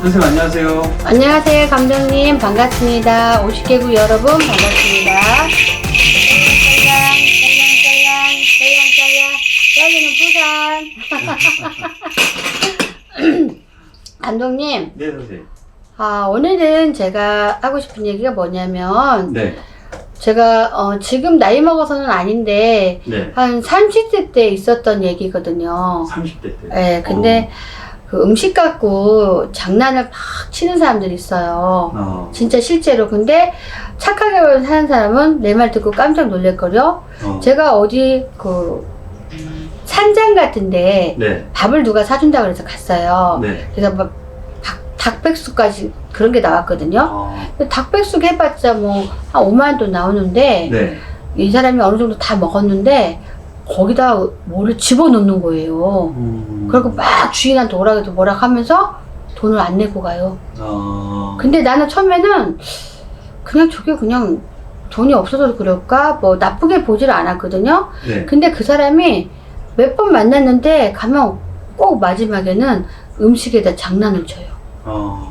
선생님 안녕하세요. 안녕하세요, 감독님. 반갑습니다. 50개국 여러분 반갑습니다. 여기는 부산. 감독님. 네, 선생님. 오늘은 제가 하고 싶은 얘기가 뭐냐면, 네. 제가 지금 나이 먹어서는 아닌데 네. 한 30대 때 있었던 얘기거든요. 30대 때. 네, 근데 그 음식 갖고 장난을 막 치는 사람들이 있어요. 진짜 실제로. 근데 착하게 사는 사람은 내 말 듣고 깜짝 놀랄거려. 제가 어디 그 산장 같은데 네. 밥을 누가 사준다 그래서 갔어요. 네. 그래서 막 닭백숙까지 그런 게 나왔거든요. 닭백숙 해봤자 뭐 한 5만 원 돈 나오는데 네. 이 사람이 어느 정도 다 먹었는데 거기다 뭐를 집어넣는 거예요. 그리고 막 주인한테 오라고 뭐라 하면서 돈을 안 내고 가요. 근데 나는 처음에는 그냥 저게 그냥 돈이 없어서 그럴까? 뭐 나쁘게 보지를 않았거든요. 네. 근데 그 사람이 몇 번 만났는데 가면 꼭 마지막에는 음식에다 장난을 쳐요.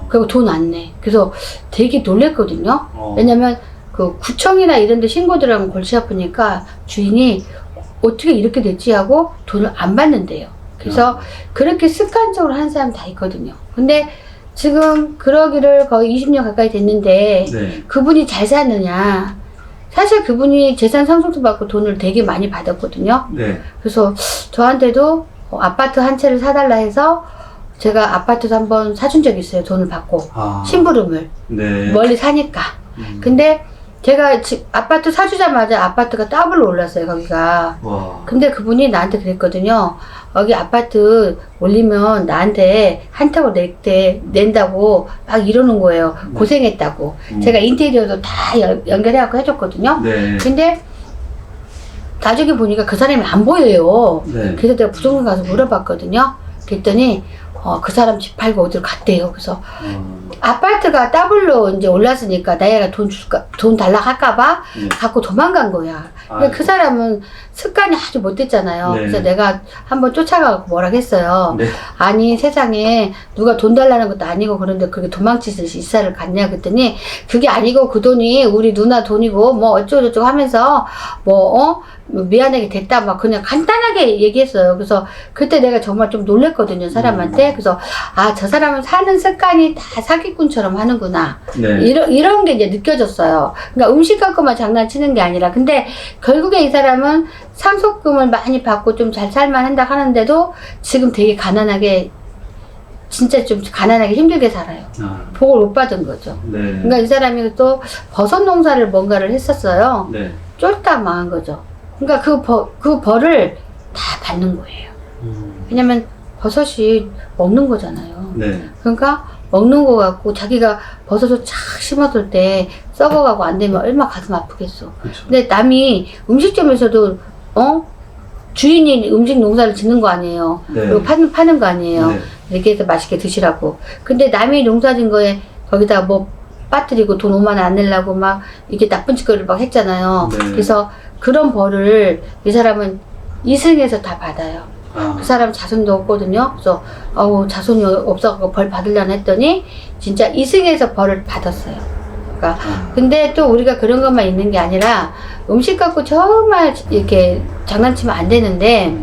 그리고 돈 안 내. 그래서 되게 놀랬거든요. 왜냐면 그 구청이나 이런 데 신고 들어가면 골치 아프니까 주인이 어떻게 이렇게 됐지 하고 돈을 안 받는데요. 그래서 그렇게 습관적으로 하는 사람 다 있거든요. 근데 지금 그러기를 거의 20년 가까이 됐는데 네. 그분이 잘 사느냐. 사실 그분이 재산 상속도 받고 돈을 되게 많이 받았거든요. 네. 그래서 저한테도 아파트 한 채를 사달라 해서 제가 아파트도 한번 사준 적이 있어요. 돈을 받고. 심부름을. 네. 멀리 사니까. 근데 제가 아파트 사주자마자 아파트가 더블로 올랐어요, 거기가. 와. 근데 그분이 나한테 그랬거든요. 여기 아파트 올리면 나한테 한턱을 낸다고 막 이러는 거예요. 고생했다고. 제가 인테리어도 다 연결해갖고 해줬거든요. 네. 근데 나중에 보니까 그 사람이 안 보여요. 네. 그래서 내가 부동산 가서 물어봤거든요. 그랬더니 그 사람 집 팔고 어디로 갔대요. 그래서 아파트가 더블로 이제 올랐으니까 나이가 돈 달라 할까봐 갖고 도망간 거야. 근데 그 사람은 습관이 아주 못됐잖아요. 네. 그래서 내가 한번 쫓아가고 뭐라 했어요. 네. 아니 세상에 누가 돈 달라는 것도 아니고 그런데 그렇게 도망치듯이 이사를 갔냐 그랬더니 그게 아니고 그 돈이 우리 누나 돈이고 뭐 어쩌고저쩌고 하면서 미안하게 됐다 막 그냥 간단하게 얘기했어요. 그래서 그때 내가 정말 좀 놀랬거든요, 사람한테. 그래서 저 사람은 사는 습관이 다 사기꾼처럼 하는구나. 네. 이런 게 이제 느껴졌어요. 그러니까 음식 갖고만 장난치는 게 아니라. 근데 결국에 이 사람은 상속금을 많이 받고 좀 잘 살만 한다 하는데도 지금 되게 가난하게 진짜 좀 가난하게 힘들게 살아요. 복을 못 받은 거죠. 네. 그러니까 이 사람이 또 버섯 농사를 뭔가를 했었어요. 네. 쫄딱 망한 거죠. 그러니까 그 벌을 다 받는 거예요. 왜냐면 버섯이 먹는 거잖아요. 네. 그러니까 먹는 거 같고 자기가 버섯을 착 심었을 때 썩어가고 안 되면 얼마나 가슴 아프겠어. 그쵸. 근데 남이 음식점에서도 주인이 음식 농사를 짓는 거 아니에요. 네. 그리고 파는 거 아니에요. 네. 이렇게 해서 맛있게 드시라고. 근데 남이 농사 짓는 거에 거기다 뭐 빠뜨리고 돈 5만 원 안 내려고 막 이렇게 나쁜 짓거리를 막 했잖아요. 네. 그래서 그런 벌을 이 사람은 이승에서 다 받아요. 그 사람 자손도 없거든요. 그래서 자손이 없어서 벌 받으려나 했더니 진짜 이승에서 벌을 받았어요. 그러니까 근데 또 우리가 그런 것만 있는 게 아니라 음식 갖고 정말 이렇게 장난치면 안 되는데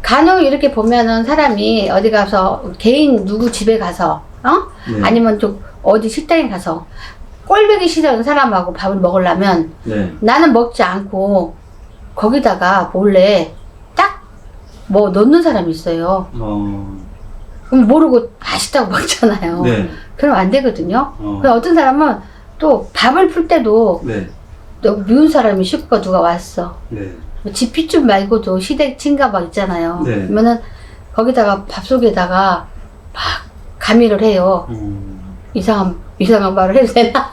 간혹 이렇게 보면은 사람이 어디 가서 개인 누구 집에 가서 네. 아니면 좀 어디 식당에 가서 꼴보기 싫은 사람하고 밥을 먹으려면 네. 나는 먹지 않고 거기다가 몰래 딱 뭐 넣는 사람이 있어요. 그럼 모르고 맛있다고 먹잖아요. 네. 그럼 안 되거든요. 그럼 어떤 사람은 또 밥을 풀 때도 네. 너무 미운 사람이 식구가 누가 왔어. 네. 지피집 말고도 시댁 친가 막 있잖아요. 네. 그러면은 거기다가 밥 속에다가 막 가미를 해요. 이상한 말을 해도 되나?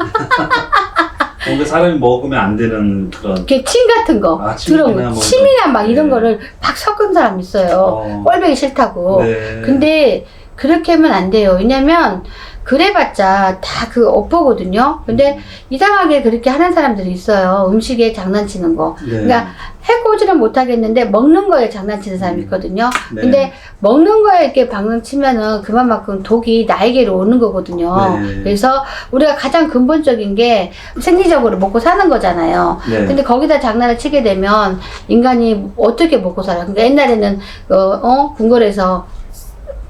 뭔가 사람이 먹으면 안 되는 그런. 이렇게 침 같은 거 들어오고 침이나 막 이런 거를 막 섞은 사람 있어요. 꼴보기 싫다고. 네. 근데 그렇게 하면 안 돼요. 왜냐면 그래봤자 다 그 업보거든요. 근데 이상하게 그렇게 하는 사람들이 있어요. 음식에 장난치는 거. 네. 그러니까 해코지는 못하겠는데 먹는 거에 장난치는 사람이 있거든요. 네. 근데 먹는 거에 이렇게 방랑치면은 그만큼 독이 나에게로 오는 거거든요. 네. 그래서 우리가 가장 근본적인 게 생리적으로 먹고 사는 거잖아요. 네. 근데 거기다 장난을 치게 되면 인간이 어떻게 먹고 살아요? 그러니까 옛날에는 궁궐에서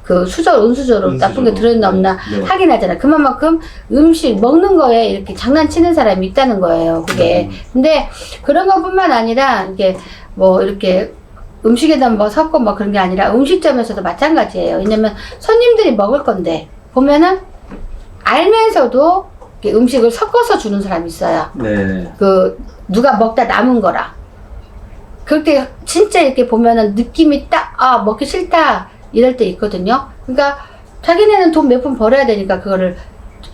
그 은수저로 나쁜 게 들어있나 없나 네. 확인하잖아. 그만큼 음식 먹는 거에 이렇게 장난치는 사람이 있다는 거예요. 그게. 근데 그런 것뿐만 아니라 이게 뭐 이렇게 음식에다 뭐 섞고 뭐 그런 게 아니라 음식점에서도 마찬가지예요. 왜냐면 손님들이 먹을 건데 보면은 알면서도 이렇게 음식을 섞어서 주는 사람이 있어요. 네. 그 누가 먹다 남은 거랑. 그렇게 진짜 이렇게 보면은 느낌이 딱 먹기 싫다 이럴 때 있거든요. 그러니까 자기네는 돈 몇 푼 벌어야 되니까 그거를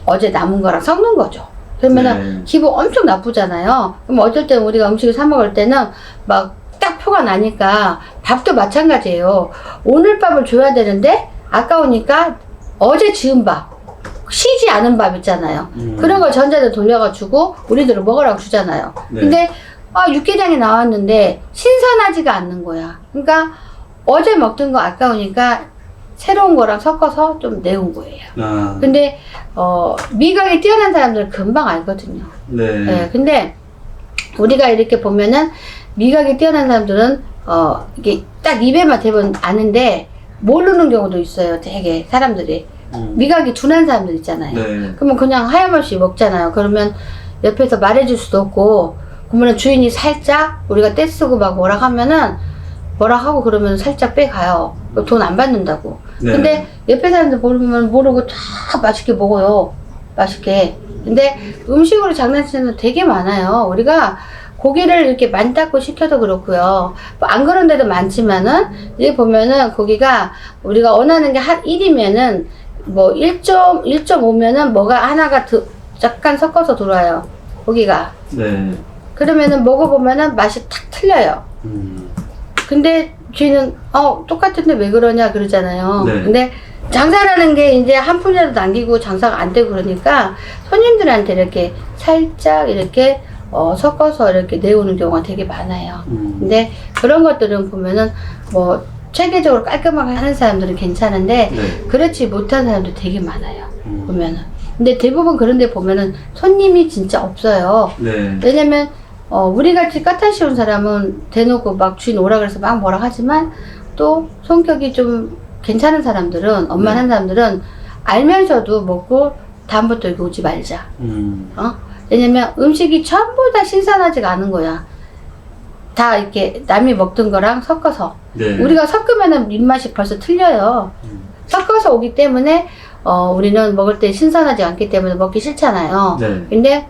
어제 남은 거랑 섞는 거죠. 그러면은 네. 기분 엄청 나쁘잖아요. 그럼 어쩔 때는 우리가 음식을 사 먹을 때는 막 딱 표가 나니까 밥도 마찬가지예요. 오늘 밥을 줘야 되는데 아까우니까 어제 지은 밥, 쉬지 않은 밥 있잖아요. 그런 걸 전자로 돌려가지고 우리들은 먹으라고 주잖아요. 네. 근데 육개장이 나왔는데 신선하지가 않는 거야. 그러니까 어제 먹던 거 아까우니까 새로운 거랑 섞어서 좀 내온 거예요. 근데 미각이 뛰어난 사람들은 금방 알거든요. 네. 네, 근데 우리가 이렇게 보면은 미각이 뛰어난 사람들은 이게 딱 입에만 대면 아는데 모르는 경우도 있어요. 되게 사람들이 미각이 둔한 사람들 있잖아요. 네. 그러면 그냥 하염없이 먹잖아요. 그러면 옆에서 말해줄 수도 없고, 그러면 주인이 살짝 우리가 떼쓰고 막 뭐라 하면은 뭐라 하고 그러면 살짝 빼가요. 돈 안 받는다고. 네. 근데 옆에 사람들 모르고 다 맛있게 먹어요. 맛있게. 근데 음식으로 장난치는 거 되게 많아요. 우리가 고기를 이렇게 만닦고 시켜도 그렇고요. 뭐 안 그런 데도 많지만은, 여기 보면은 고기가 우리가 원하는 게 한 1이면은 뭐 1.5면은 뭐가 하나가 약간 섞어서 들어와요. 고기가. 네. 그러면은 먹어보면은 맛이 탁 틀려요. 근데 주인은 똑같은데 왜 그러냐 그러잖아요. 네. 근데 장사라는 게 이제 한 푼이라도 남기고 장사가 안 되고 그러니까 손님들한테 이렇게 살짝 이렇게 섞어서 이렇게 내오는 경우가 되게 많아요. 근데 그런 것들은 보면은 뭐 체계적으로 깔끔하게 하는 사람들은 괜찮은데 네. 그렇지 못한 사람도 되게 많아요. 보면은. 근데 대부분 그런 데 보면은 손님이 진짜 없어요. 네. 왜냐면 우리 같이 까탈스러운 사람은 대놓고 막 주인 오라 그래서 막 뭐라 하지만 또 성격이 좀 괜찮은 사람들은 엄만한 사람들은 알면서도 먹고 다음부터 여기 오지 말자. 왜냐면 음식이 전부 다 신선하지가 않은 거야. 다 이렇게 남이 먹던 거랑 섞어서. 네. 우리가 섞으면은 입맛이 벌써 틀려요. 섞어서 오기 때문에 우리는 먹을 때 신선하지 않기 때문에 먹기 싫잖아요. 네. 근데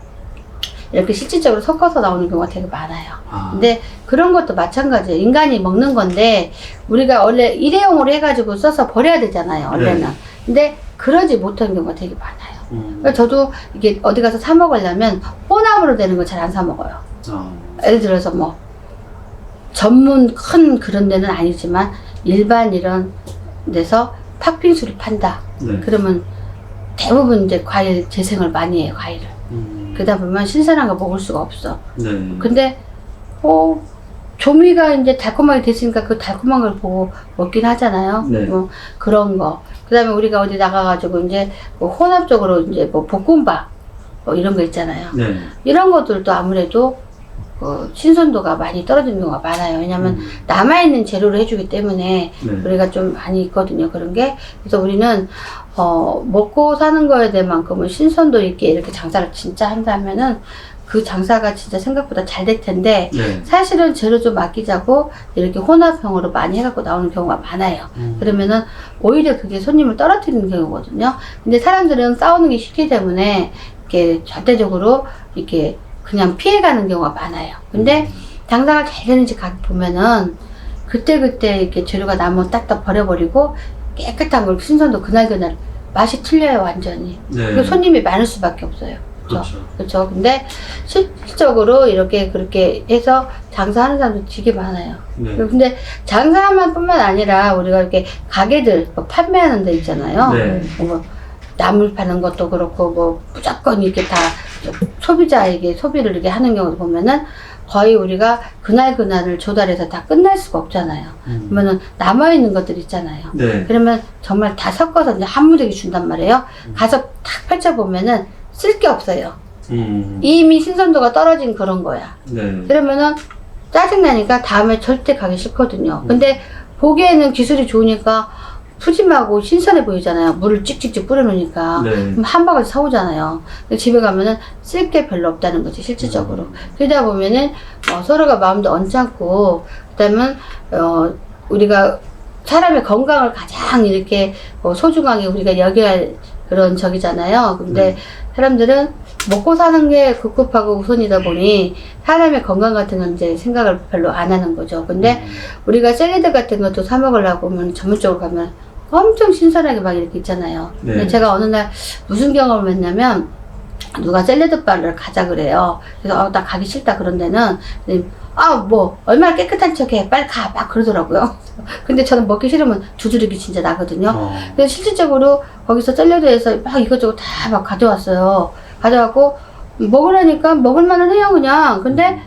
이렇게 실질적으로 섞어서 나오는 경우가 되게 많아요. 근데 그런 것도 마찬가지예요. 인간이 먹는 건데 우리가 원래 일회용으로 해가지고 써서 버려야 되잖아요. 원래는. 네. 근데 그러지 못하는 경우가 되게 많아요. 그러니까 저도 이게 어디 가서 사 먹으려면 혼합으로 되는 거 잘 안 사 먹어요. 예를 들어서 뭐 전문 큰 그런 데는 아니지만 일반 이런 데서 팥빙수를 판다. 네. 그러면 대부분 이제 과일 재생을 많이 해요. 과일을. 그러다 보면 신선한 거 먹을 수가 없어. 네. 근데 조미가 이제 달콤하게 됐으니까 그 달콤한 걸 보고 먹긴 하잖아요. 네. 뭐 그런 거. 그 다음에 우리가 어디 나가가지고 이제 뭐 혼합적으로 이제 뭐 볶음밥 뭐 이런 거 있잖아요. 네. 이런 것들도 아무래도 신선도가 많이 떨어지는 경우가 많아요. 왜냐면 남아있는 재료로 해주기 때문에 네. 우리가 좀 많이 있거든요. 그런 게. 그래서 우리는 먹고 사는 거에 대한 만큼은 신선도 있게 이렇게 장사를 진짜 한다면은 그 장사가 진짜 생각보다 잘 될 텐데 네. 사실은 재료 좀 아끼자고 이렇게 혼합형으로 많이 해갖고 나오는 경우가 많아요. 그러면은 오히려 그게 손님을 떨어뜨리는 경우거든요. 근데 사람들은 싸우는 게 쉽기 때문에 이렇게 절대적으로 이렇게 그냥 피해가는 경우가 많아요. 근데 장사가 잘 되는지 보면은 그때그때 이렇게 재료가 남으면 딱딱 버려버리고 깨끗한 걸 신선도 그날그날 맛이 틀려요. 완전히. 네. 그리고 손님이 많을 수밖에 없어요. 그렇죠. 그렇죠. 근데 실질적으로 이렇게 그렇게 해서 장사하는 사람도 되게 많아요. 네. 근데 장사만 뿐만 아니라 우리가 이렇게 가게들 뭐 판매하는 데 있잖아요. 네. 뭐 나물 파는 것도 그렇고 뭐 무조건 이렇게 다 소비자에게 소비를 이렇게 하는 경우도 보면은 거의 우리가 그날을 조달해서 다 끝날 수가 없잖아요. 그러면은 남아있는 것들 있잖아요. 네. 그러면 정말 다 섞어서 이제 한 무더기 준단 말이에요. 가서 탁 펼쳐보면은 쓸 게 없어요. 이미 신선도가 떨어진 그런 거야. 네. 그러면은 짜증나니까 다음에 절대 가기 싫거든요. 근데 보기에는 기술이 좋으니까 푸짐하고 신선해 보이잖아요. 물을 찍찍찍 뿌려놓으니까. 네. 그럼 한 바가지 사오잖아요. 근데 집에 가면은 쓸 게 별로 없다는 거지, 실질적으로. 그러다 보면은, 서로가 마음도 언짢고, 그 다음은, 우리가 사람의 건강을 가장 이렇게 소중하게 우리가 여겨야 할 그런 적이잖아요. 근데 사람들은 먹고 사는 게 급급하고 우선이다 보니 사람의 건강 같은 건 이제 생각을 별로 안 하는 거죠. 근데 우리가 샐러드 같은 것도 사 먹으려고 하면 전문적으로 가면 엄청 신선하게 막 이렇게 있잖아요. 네. 근데 제가 어느 날 무슨 경험을 했냐면 누가 샐러드 바를 가자 그래요. 그래서 나 가기 싫다 그런 데는 뭐 얼마나 깨끗한 척해 빨리 가 막 그러더라고요. 근데 저는 먹기 싫으면 두드리기 진짜 나거든요. 그래서 실질적으로 거기서 샐러드에서 막 이것저것 다 막 가져왔어요. 가져갖고 먹으라니까 먹을만은 해요 그냥. 근데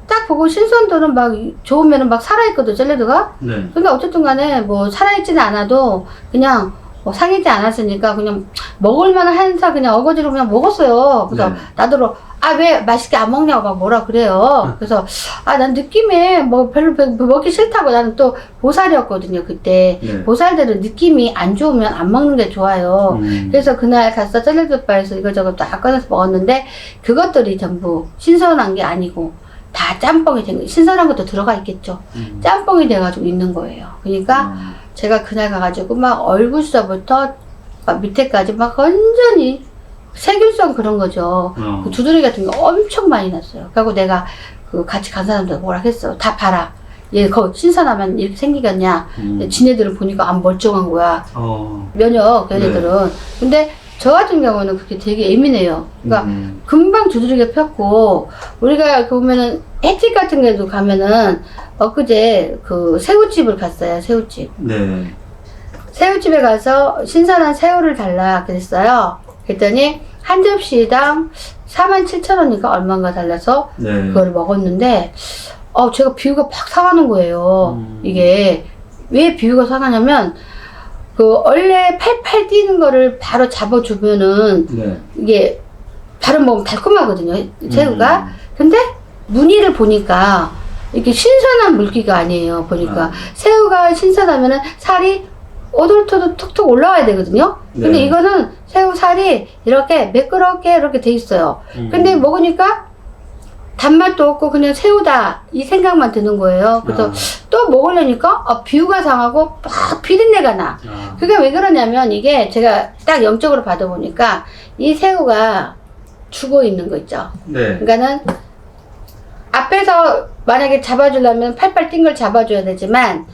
딱 보고 신선도는 막 좋으면은 막 살아있거든 샐러드가. 네. 그러니까 어쨌든 간에 뭐 살아있지는 않아도 그냥 뭐 상하지 않았으니까 그냥 먹을만한 한사 그냥 어거지로 그냥 먹었어요. 그래서 네. 나더러 왜 맛있게 안 먹냐고 막 뭐라 그래요. 그래서 난 느낌에 뭐 별로 먹기 싫다고. 나는 또 보살이었거든요 그때. 네. 보살들은 느낌이 안 좋으면 안 먹는 게 좋아요. 그래서 그날 가서 샐러드 바에서 이거저거 다 꺼내서 먹었는데 그것들이 전부 신선한 게 아니고 다 짬뽕이 된 거예요. 신선한 것도 들어가 있겠죠. 짬뽕이 돼가지고 있는 거예요. 그러니까 제가 그날 가가지고 막 얼굴서부터 막 밑에까지 막 완전히 세균성 그런 거죠. 그 두드러기 같은 거 엄청 많이 났어요. 그리고 내가 그 같이 간 사람들 뭐라 했어. 다 봐라. 얘 신선하면 이렇게 생기겠냐. 지네들은 보니까 안 멀쩡한 거야. 면역 얘네들은. 근데 저 같은 경우는 그게 되게 예민해요. 그러니까 금방 두드러기가 폈고 우리가 보면은 횟집 같은 데도 가면은 엊그제 그 새우집을 갔어요. 새우집. 네. 새우집에 가서 신선한 새우를 달라 그랬어요. 그랬더니 한 접시당 47,000원인가 얼마인가 달라서 네. 그걸 먹었는데 제가 비위가 팍 상하는 거예요. 이게 왜 비위가 상하냐면 그 원래 팔팔 뛰는 거를 바로 잡아주면은 네. 이게 바로 먹으면 달콤하거든요 새우가. 근데 무늬를 보니까 이게 신선한 물기가 아니에요. 보니까 새우가 신선하면은 살이 오돌토돌 톡톡 올라와야 되거든요. 근데 네. 이거는 새우 살이 이렇게 매끄럽게 이렇게 돼 있어요. 근데 먹으니까 단맛도 없고 그냥 새우다 이 생각만 드는 거예요. 그래서 또 먹으려니까 비위가 상하고 막 비린내가 나. 그게 왜 그러냐면 이게 제가 딱 영적으로 받아보니까 이 새우가 죽어 있는 거 있죠. 네. 그러니까는 앞에서 만약에 잡아주려면 팔팔 뛴 걸 잡아줘야 되지만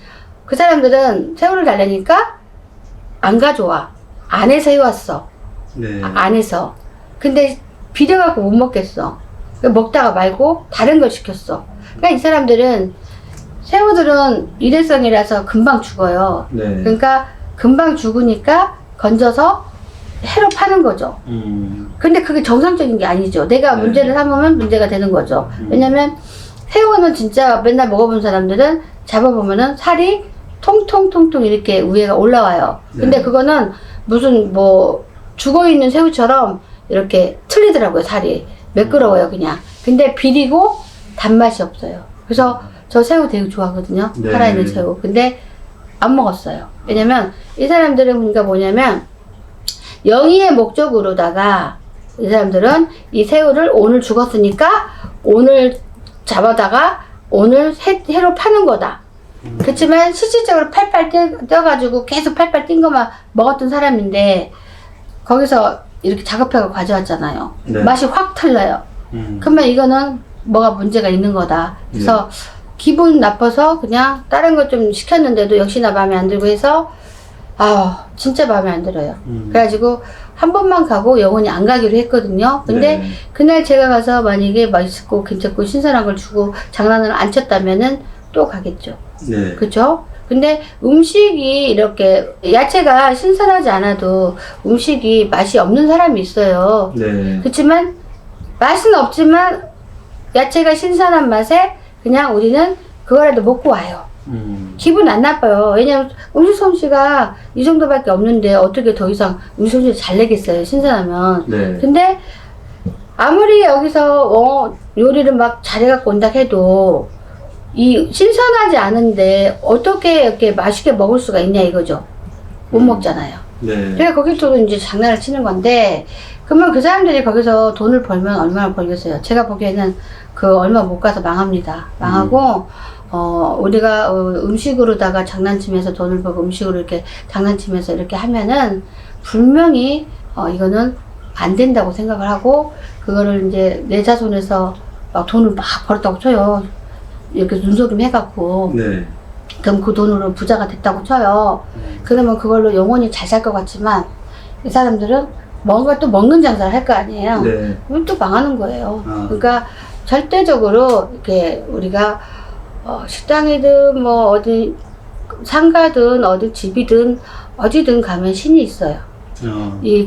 그 사람들은 새우를 달라니까 안 가져와. 안에서 해왔어. 네. 안에서. 근데 비려갖고 못 먹겠어. 먹다가 말고 다른 걸 시켰어. 그러니까 이 사람들은 새우들은 일회성이라서 금방 죽어요. 네. 그러니까 금방 죽으니까 건져서 해로 파는 거죠. 근데 그게 정상적인 게 아니죠. 내가 네. 문제를 삼으면 문제가 되는 거죠. 왜냐면 새우는 진짜 맨날 먹어본 사람들은 잡아보면은 살이 통통통통 이렇게 위에가 올라와요. 근데 네. 그거는 무슨 뭐 죽어있는 새우처럼 이렇게 틀리더라고요. 살이 매끄러워요 그냥. 근데 비리고 단맛이 없어요. 그래서 저 새우 되게 좋아하거든요. 네. 살아있는 새우. 근데 안 먹었어요. 왜냐면 이 사람들은 그러니까 뭐냐면 영위의 목적으로다가 이 사람들은 이 새우를 오늘 죽었으니까 오늘 잡아다가 오늘 회로 파는 거다. 그렇지만 실질적으로 팔팔 뛰어가지고 계속 팔팔 뛴 것만 먹었던 사람인데 거기서 이렇게 작업해서 가져왔잖아요. 네. 맛이 확 틀려요. 그러면 이거는 뭐가 문제가 있는 거다. 그래서 기분 나빠서 그냥 다른 거 좀 시켰는데도 역시나 마음에 안 들고 해서 아, 진짜 마음에 안 들어요. 그래가지고 한 번만 가고 영원히 안 가기로 했거든요. 근데 네. 그날 제가 가서 만약에 맛있고 괜찮고 신선한 걸 주고 장난을 안 쳤다면은 또 가겠죠. 네. 그죠? 근데 음식이 이렇게 야채가 신선하지 않아도 음식이 맛이 없는 사람이 있어요. 네. 그렇지만 맛은 없지만 야채가 신선한 맛에 그냥 우리는 그거라도 먹고 와요. 기분 안 나빠요. 왜냐면 음식 솜씨가 이 정도밖에 없는데 어떻게 더 이상 음식 솜씨 잘 내겠어요. 신선하면. 네. 근데 아무리 여기서 요리를 막 잘해갖고 온다 해도 이 신선하지 않은데 어떻게 이렇게 맛있게 먹을 수가 있냐 이거죠. 못 먹잖아요. 네. 그래서 거기서 이제 장난을 치는 건데, 그러면 그 사람들이 거기서 돈을 벌면 얼마나 벌겠어요? 제가 보기에는 그 얼마 못 가서 망합니다. 망하고, 우리가 음식으로다가 장난치면서 돈을 벌고 음식으로 이렇게 장난치면서 이렇게 하면은 분명히 이거는 안 된다고 생각을 하고, 그거를 이제 내 자손에서 막 돈을 막 벌었다고 쳐요. 이렇게 눈속임 해갖고. 네. 그럼 그 돈으로 부자가 됐다고 쳐요. 그러면 그걸로 영원히 잘 살 것 같지만 이 사람들은 뭔가 또 먹는 장사를 할 거 아니에요. 네. 그럼 또 망하는 거예요. 아. 그러니까 절대적으로 이렇게 우리가 식당이든 뭐 어디 상가든 어디 집이든 어디든 가면 신이 있어요.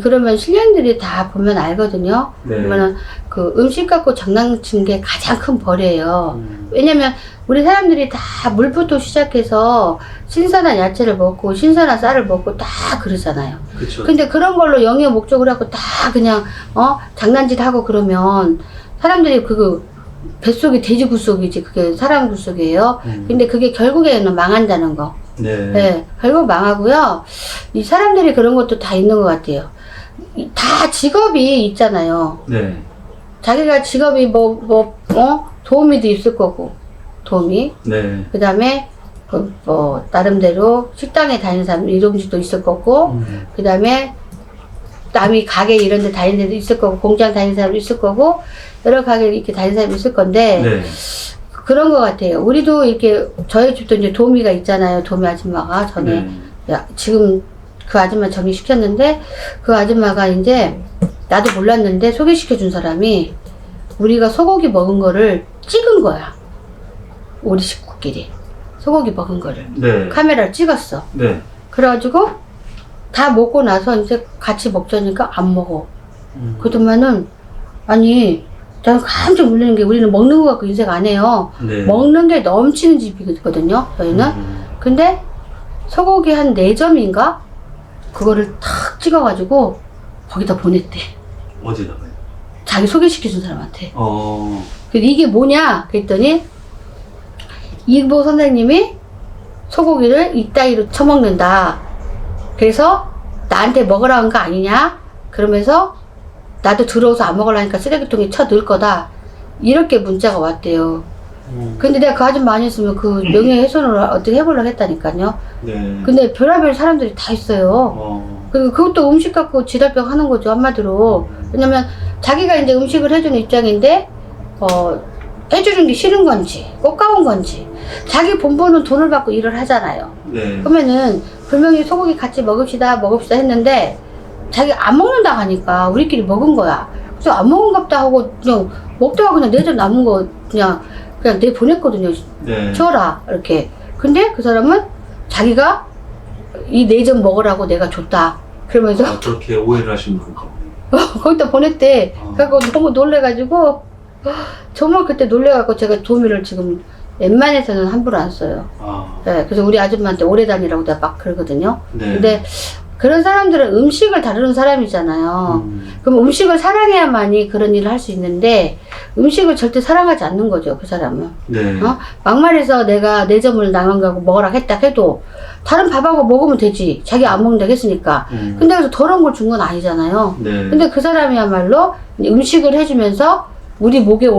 그러면 신령들이 다 보면 알거든요. 네. 그러면은 그 음식 갖고 장난친 게 가장 큰 벌이에요. 왜냐면 우리 사람들이 다 물부터 시작해서 신선한 야채를 먹고 신선한 쌀을 먹고 다 그러잖아요. 그쵸. 근데 그런 걸로 영의 목적을 하고 다 그냥 장난짓 하고 그러면 사람들이 그 뱃속이 돼지 굴속이지 그게 사람 굴속이에요. 근데 그게 결국에는 망한다는 거. 네. 네, 결국 망하고요. 이 사람들이 그런 것도 다 있는 것 같아요. 다 직업이 있잖아요. 네. 자기가 직업이 도우미도 있을 거고, 도우미. 네. 그 다음에, 나름대로 식당에 다니는 사람, 일용직도 있을 거고, 그 다음에, 남이 가게 이런 데 다니는 데도 있을 거고, 공장 다니는 사람도 있을 거고, 여러 가게 이렇게 다니는 사람이 있을 건데, 네. 그런 것 같아요. 우리도 이렇게, 저희 집도 이제 도우미가 있잖아요. 도우미 아줌마가 전에. 네. 지금 그 아줌마 정리시켰는데, 그 아줌마가 이제, 나도 몰랐는데 소개시켜 준 사람이 우리가 소고기 먹은 거를 찍은 거야. 우리 식구끼리. 소고기 먹은 거를. 네. 카메라를 찍었어. 네. 그래가지고 다 먹고 나서 이제 같이 먹자니까 안 먹어. 그동안은, 아니, 난 깜짝 놀라는 게 우리는 먹는 거 갖고 인생 안 해요. 네. 먹는 게 넘치는 집이거든요, 저희는. 근데 소고기 한 4점인가? 그거를 탁 찍어가지고 거기다 보냈대. 어디다가요? 자기 소개시켜준 사람한테. 그래서 이게 뭐냐? 그랬더니 이보 선생님이 소고기를 이따위로 처먹는다. 그래서 나한테 먹으라 한 거 아니냐? 그러면서 나도 들어오서 안 먹으려니까 쓰레기통에 쳐 넣을 거다. 이렇게 문자가 왔대요. 근데 내가 그 아줌마 아니었으면 그 명예훼손을 어떻게 해보려고 했다니까요. 네. 근데 별의별 사람들이 다 있어요. 그리고 그것도 음식 갖고 지랄병 하는 거죠, 한마디로. 왜냐면 자기가 이제 음식을 해주는 입장인데, 해주는 게 싫은 건지, 꽃가운 건지, 자기 본부는 돈을 받고 일을 하잖아요. 네. 그러면은, 분명히 소고기 같이 먹읍시다 했는데, 자기 안 먹는다 하니까 우리끼리 먹은 거야. 그래서 안 먹은갑다 하고, 그냥 먹다가 그냥 내전 남은 거 그냥 내보냈거든요. 네. 치워라, 이렇게. 근데 그 사람은 자기가 이 4점 먹으라고 내가 줬다. 그러면서 그렇게 오해를 하시는 건가? 거기다 보냈대. 그래서 너무 놀래가지고 정말 그때 놀래갖고 제가 도우미를 지금 웬만해서는 함부로 안 써요. 네, 그래서 우리 아줌마한테 오래 다니라고 내가 막 그러거든요. 네. 근데 그런 사람들은 음식을 다루는 사람이잖아요. 그럼 음식을 사랑해야만이 그런 일을 할 수 있는데 음식을 절대 사랑하지 않는 거죠, 그 사람은. 네. 막말해서 내가 4점을 남은 거하고 먹으라 했다 해도 다른 밥하고 먹으면 되지. 자기 안 먹는다고 했으니까. 근데 그래서 더러운 걸 준 건 아니잖아요. 네. 근데 그 사람이야말로 음식을 해주면서 우리 목에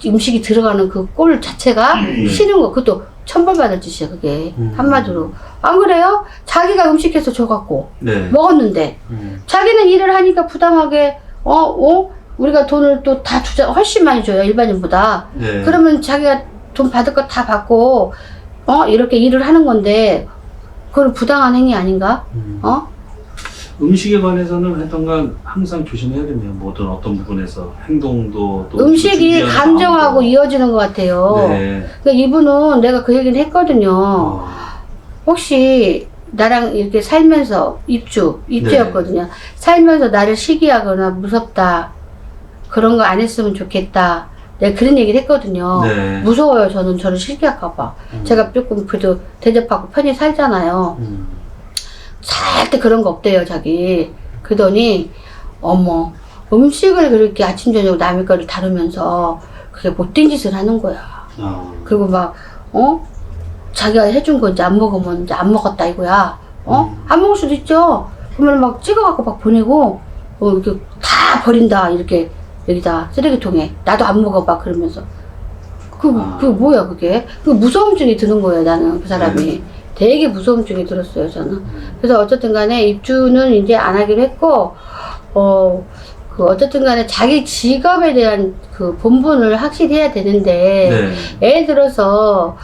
음식이 들어가는 그 꼴 자체가 싫은 거. 그것도 천벌받을 짓이야, 그게. 한마디로. 안 그래요? 자기가 음식해서 줘갖고. 네. 먹었는데. 자기는 일을 하니까 부당하게, 우리가 돈을 또 다 훨씬 많이 줘요, 일반인보다. 네. 그러면 자기가 돈 받을 거 다 받고, 이렇게 일을 하는 건데, 그건 부당한 행위 아닌가? 음식에 관해서는 하여튼간 항상 조심해야겠네요. 뭐든 어떤 부분에서 행동도 또 음식이 준비하는 감정하고 마음도. 이어지는 것 같아요. 네. 그러니까 이분은 내가 그 얘기는 했거든요. 혹시 나랑 이렇게 살면서 입주였거든요. 살면서 나를 시기하거나 무섭다. 그런 거 안 했으면 좋겠다. 내가 그런 얘기를 했거든요. 네. 무서워요. 저를 시기할까봐. 제가 조금 그래도 대접하고 편히 살잖아요. 절대 그런 거 없대요, 자기. 그러더니, 어머, 음식을 그렇게 아침, 저녁 남의 거를 다루면서 그게 못된 짓을 하는 거야. 그리고 막, 자기가 해준 거 이제 안 먹으면 이제 안 먹었다 이거야. 안 먹을 수도 있죠. 그러면 막 찍어갖고 막 보내고, 이렇게 다 버린다. 이렇게 여기다 쓰레기통에. 나도 안 먹어봐. 그러면서. 그게 뭐야, 그게? 그 무서움증이 드는 거예요, 나는, 그 사람이. 네. 되게 무서움증이 들었어요, 저는. 그래서 어쨌든 간에 입주는 이제 안 하기로 했고, 어쨌든 간에 자기 직업에 대한 그 본분을 확실히 해야 되는데, 예를 들어서,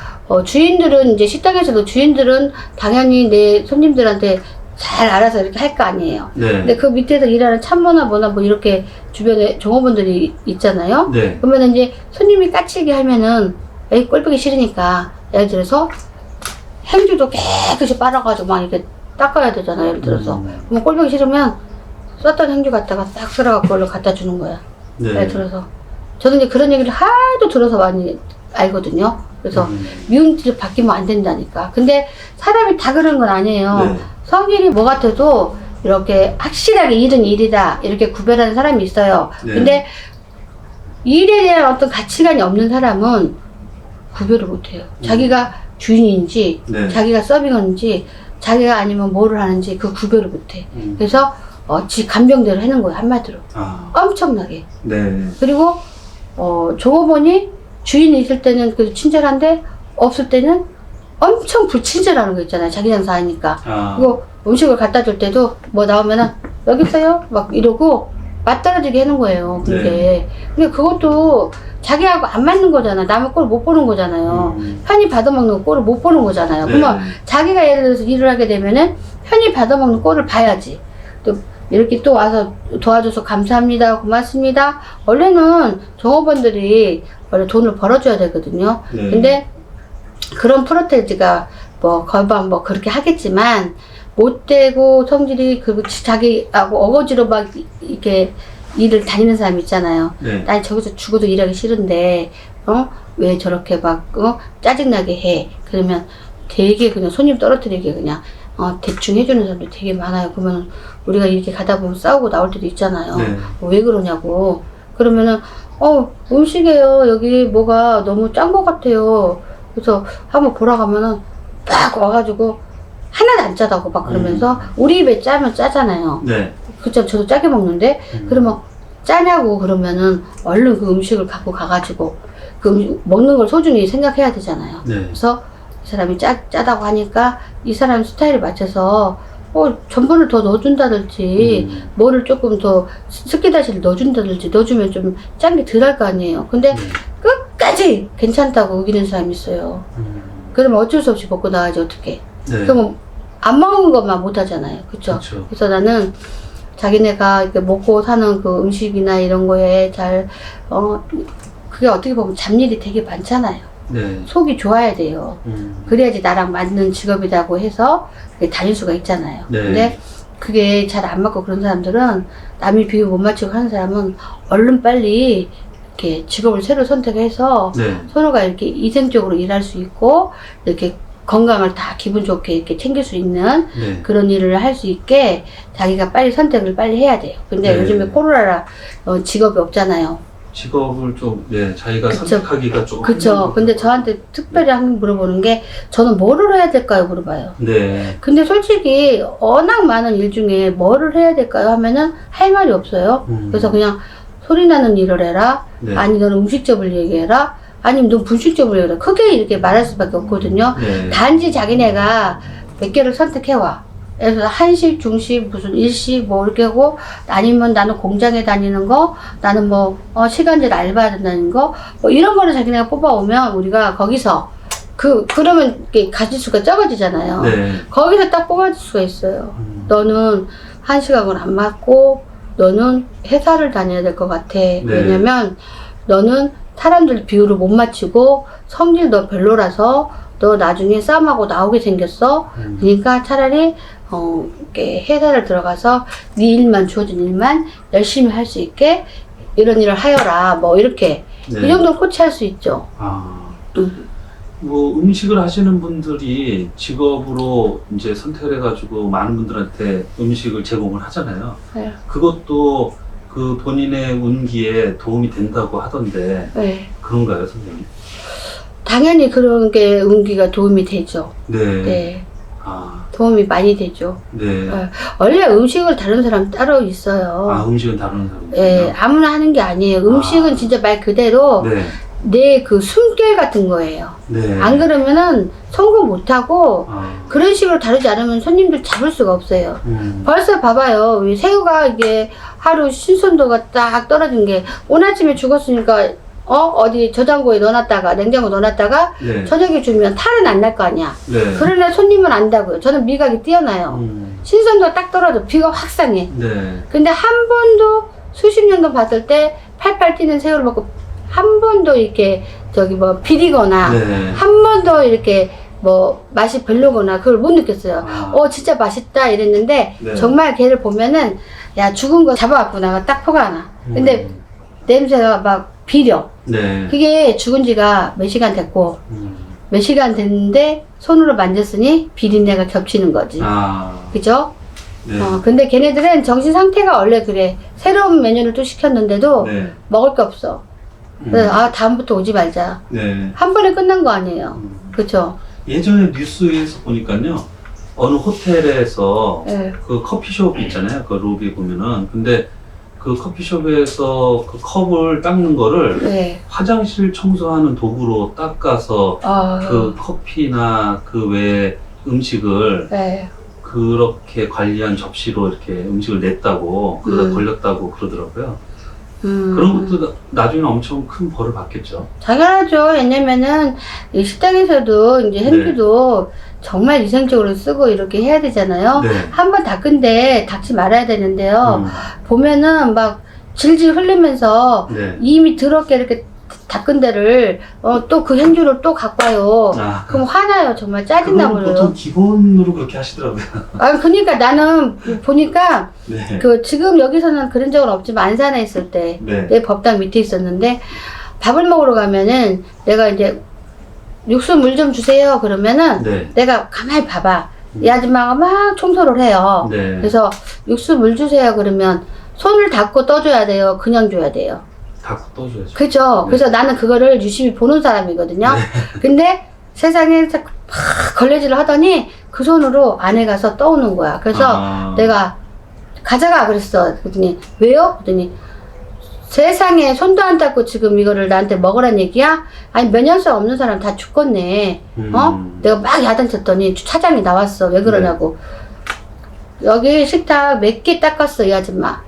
주인들은 이제 식당에서도 주인들은 당연히 내 손님들한테 잘 알아서 이렇게 할 거 아니에요. 근데 그 밑에서 일하는 참모나 뭐나 뭐 이렇게 주변에 종업원들이 있잖아요. 그러면 이제 손님이 까칠게 하면은, 에이, 꼴보기 싫으니까, 예를 들어서, 행주도 깨끗이 빨아가지고 막 이렇게 닦아야 되잖아요. 예를 들어서. 그럼 꼴보기 싫으면 썼던 행주 갖다가 싹 쓸어갖고 그걸로 갖다 주는 거야. 예를 들어서. 저는 이제 그런 얘기를 하도 들어서 많이 알거든요. 그래서 미운 짓을 바뀌면 안 된다니까. 근데 사람이 다 그런 건 아니에요. 성질이 뭐 같아도 이렇게 확실하게 일은 일이다. 이렇게 구별하는 사람이 있어요. 근데 일에 대한 어떤 가치관이 없는 사람은 구별을 못 해요. 자기가 주인인지, 자기가 서빙하는지, 자기가 아니면 뭐를 하는지 그 구별을 못해. 그래서 지 감정대로 하는 거예요, 한마디로. 엄청나게. 그리고 종업원이 주인이 있을 때는 그 친절한데 없을 때는 엄청 불친절하는 거 있잖아요, 자기 장사 하니까. 그리고 음식을 갖다 줄 때도 뭐 나오면은 여기 있어요? 막 이러고 맞떨어지게 하는 거예요, 그게. 근데 그것도 자기하고 안 맞는 거잖아. 남의 꼴을 못 보는 거잖아요. 편히 받아먹는 꼴을 못 보는 거잖아요. 그러면 자기가 예를 들어서 일을 하게 되면은 편히 받아먹는 꼴을 봐야지. 또 이렇게 또 와서 도와줘서 감사합니다. 고맙습니다. 원래는 종업원들이 원래 돈을 벌어줘야 되거든요. 근데 그런 프로테지가 뭐 걸방 뭐 그렇게 하겠지만 못되고 성질이 그 자기하고 어거지로 막 이렇게 일을 다니는 사람 있잖아요. 난 저기서 죽어도 일하기 싫은데, 왜 저렇게 막, 짜증나게 해. 그러면 되게 그냥 손님 떨어뜨리게 그냥, 대충 해주는 사람들 되게 많아요. 그러면 우리가 이렇게 가다 보면 싸우고 나올 때도 있잖아요. 왜 그러냐고. 그러면은, 음식이에요. 여기 뭐가 너무 짠 것 같아요. 그래서 한번 보러 가면은 딱 와가지고 하나도 안 짜다고 막 그러면서 우리 입에 짜면 짜잖아요. 그쵸, 저도 짜게 먹는데, 그러면 짜냐고 그러면은 얼른 그 음식을 갖고 가가지고 그 먹는 걸 소중히 생각해야 되잖아요. 그래서 이 사람이 짜다고 하니까 이 사람 스타일에 맞춰서 전분을 더 넣어준다든지 뭐를 조금 더 스키다시를 넣어준다든지 넣어주면 좀 짠 게 덜 할 거 아니에요. 근데 끝까지 괜찮다고 우기는 사람이 있어요. 그러면 어쩔 수 없이 먹고 나가지 어떡해. 그러면 안 먹은 것만 못 하잖아요. 그쵸? 그래서 나는 자기네가 이렇게 먹고 사는 그 음식이나 이런 거에 그게 어떻게 보면 잡일이 되게 많잖아요. 속이 좋아야 돼요. 그래야지 나랑 맞는 직업이라고 해서 다닐 수가 있잖아요. 근데 그게 잘 안 맞고 그런 사람들은 남이 비교 못 맞추고 하는 사람은 얼른 빨리 이렇게 직업을 새로 선택해서 서로가 이렇게 이생적으로 일할 수 있고 이렇게 건강을 다 기분 좋게 이렇게 챙길 수 있는 그런 일을 할 수 있게 자기가 빨리 선택을 빨리 해야 돼요. 근데 요즘에 코로나라 직업이 없잖아요. 직업을 좀, 자기가 선택하기가 조금. 그쵸. 근데 저한테 특별히 항상 물어보는 게 저는 뭐를 해야 될까요? 물어봐요. 근데 솔직히 워낙 많은 일 중에 뭐를 해야 될까요? 하면은 할 말이 없어요. 그래서 그냥 소리 나는 일을 해라. 아니, 너는 음식점을 얘기해라. 아니면 넌 분식점을 해라. 크게 이렇게 말할 수밖에 없거든요. 단지 자기네가 몇 개를 선택해와. 그래서 한식, 중식, 무슨 일식 뭐 이렇게 하고 아니면 나는 공장에 다니는 거, 나는 뭐 시간제를 알바 다니는 거 뭐 이런 거를 자기네가 뽑아오면 우리가 거기서 그러면 이게 가짓수가 적어지잖아요. 네. 거기서 딱 뽑아줄 수가 있어요. 너는 한시간을 안 맞고, 너는 회사를 다녀야 될 것 같아. 왜냐면, 너는 사람들 비율을 못 맞추고, 성질도 별로라서, 너 나중에 싸움하고 나오게 생겼어. 그러니까 차라리, 이렇게 회사를 들어가서, 네 일만, 주어진 일만 열심히 할 수 있게, 이런 일을 하여라. 뭐, 이렇게. 네. 이 정도는 코치할 수 있죠. 뭐 음식을 하시는 분들이 직업으로 이제 선택을 해가지고 많은 분들한테 음식을 제공을 하잖아요. 네. 그것도 그 본인의 운기에 도움이 된다고 하던데 네. 그런가요, 선생님? 당연히 그런 게 운기가 도움이 되죠. 네. 네. 아, 도움이 많이 되죠. 네. 원래 음식을 다루는 사람 따로 있어요. 아, 음식은 다루는 사람이요? 예, 아무나 하는 게 아니에요. 음식은 진짜 말 그대로 네. 내 그 숨결 같은 거예요. 네. 안 그러면은 성공 못하고 그런 식으로 다루지 않으면 손님들 잡을 수가 없어요. 벌써 봐봐요. 이 새우가 이게 하루 신선도가 딱 떨어진 게 오늘 아침에 죽었으니까 어디 저장고에 넣어놨다가 냉장고에 넣어놨다가 네. 저녁에 주면 탈은 안 날 거 아니야. 네. 그러나 손님은 안다고요. 저는 미각이 뛰어나요. 신선도가 딱 떨어져 피가 확 상해. 네. 근데 한 번도 수십 년도 봤을 때 팔팔 뛰는 새우를 먹고 한 번도 이렇게 저기 뭐 비리거나 네. 한 번도 이렇게 뭐 맛이 별로거나 그걸 못 느꼈어요. 진짜 맛있다 이랬는데 네. 정말 걔를 보면은 야 죽은 거 잡아왔구나 딱 포가 나. 근데 냄새가 막 비려. 네. 그게 죽은 지가 몇 시간 됐고 몇 시간 됐는데 손으로 만졌으니 비린내가 겹치는 거지. 그죠? 네. 근데 걔네들은 정신 상태가 원래 그래. 새로운 메뉴를 또 시켰는데도 네. 먹을 게 없어. 그래서 다음부터 오지 말자. 네. 한 번에 끝난 거 아니에요. 그쵸? 예전에 뉴스에서 보니까요, 어느 호텔에서 네. 그 커피숍 있잖아요. 그 로비에 보면은. 근데 그 커피숍에서 그 컵을 닦는 거를 네. 화장실 청소하는 도구로 닦아서 그 커피나 그 외에 음식을 네. 그렇게 관리한 접시로 이렇게 음식을 냈다고, 그러다 걸렸다고 그러더라고요. 그런 것도 나중에 엄청 큰 벌을 받겠죠. 당연하죠. 왜냐면은 이 식당에서도 이제 행주도 정말 위생적으로 쓰고 이렇게 해야 되잖아요. 네. 한 번 닦은데 닦지 말아야 되는데요. 보면은 막 질질 흘리면서 네. 이미 더럽게 이렇게 닦은 데를 또 그 행주를 또 갖고 와요. 그럼 화나요. 정말 짜증나 그건 버려요. 보통 기본으로 그렇게 하시더라고요. 그러니까 나는 보니까 네. 그 지금 여기서는 그런 적은 없지만 안산에 있을 때 네. 내 법당 밑에 있었는데 밥을 먹으러 가면은 내가 이제 육수 물 좀 주세요 그러면은 네. 내가 가만히 봐봐. 이 아줌마가 막 청소를 해요. 네. 그래서 육수 물 주세요 그러면 손을 닦고 떠줘야 돼요. 그냥 줘야 돼요. 닦고 떠줘야죠. 그죠? 네. 그래서 나는 그거를 유심히 보는 사람이거든요. 근데 세상에 막 걸레질을 하더니 그 손으로 안에 가서 떠오는 거야. 그래서 내가 가져가 그랬어. 그랬더니 왜요? 그랬더니 세상에 손도 안 닦고 지금 이거를 나한테 먹으란 얘기야? 아니 면역성 없는 사람 다 죽겠네. 내가 막 야단쳤더니 차장이 나왔어. 왜 그러냐고. 여기 식탁 몇 개 닦았어 이 아줌마.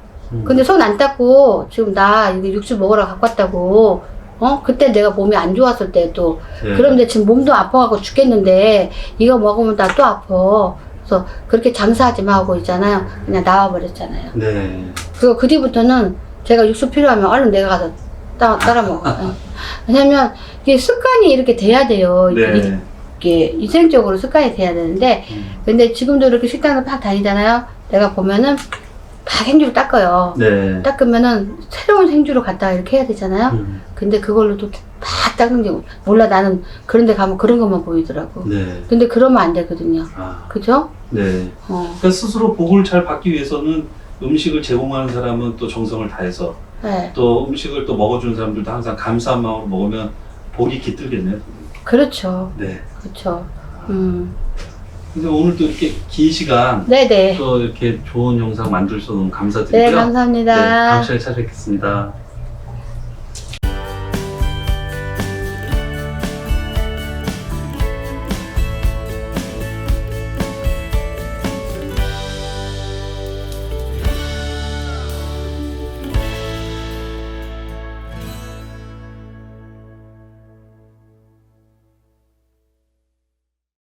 근데 손 안 닦고 지금 나 이게 육수 먹으러 갖고 왔다고. 그때 내가 몸이 안 좋았을 때 또. 네. 그런데 지금 몸도 아파갖고 죽겠는데 이거 먹으면 나 또 아파. 그래서 그렇게 장사하지 마 하고 있잖아요. 그냥 나와버렸잖아요. 네. 그리고 그 뒤부터는 제가 육수 필요하면 얼른 내가 가서 따라 먹어요. 왜냐면 이게 습관이 이렇게 돼야 돼요. 네. 이게 위생적으로 습관이 돼야 되는데 근데 지금도 이렇게 식당을 막 다니잖아요. 내가 보면은 다 생주로 닦아요. 네. 닦으면은 새로운 생주로 갖다가 이렇게 해야 되잖아요. 근데 그걸로 또 막 닦는 게 몰라. 나는 그런 데 가면 그런 것만 보이더라고. 네. 근데 그러면 안 되거든요. 그죠? 네. 그러니까 스스로 복을 잘 받기 위해서는 음식을 제공하는 사람은 또 정성을 다해서 네. 또 음식을 또 먹어주는 사람들도 항상 감사한 마음으로 먹으면 복이 깃들겠네요. 그렇죠. 네. 그렇죠. 근데 오늘 또 이렇게 긴 시간 네네. 또 이렇게 좋은 영상 만들어서 너무 감사드리고요. 네, 감사합니다. 네, 다음 시간에 찾아뵙겠습니다.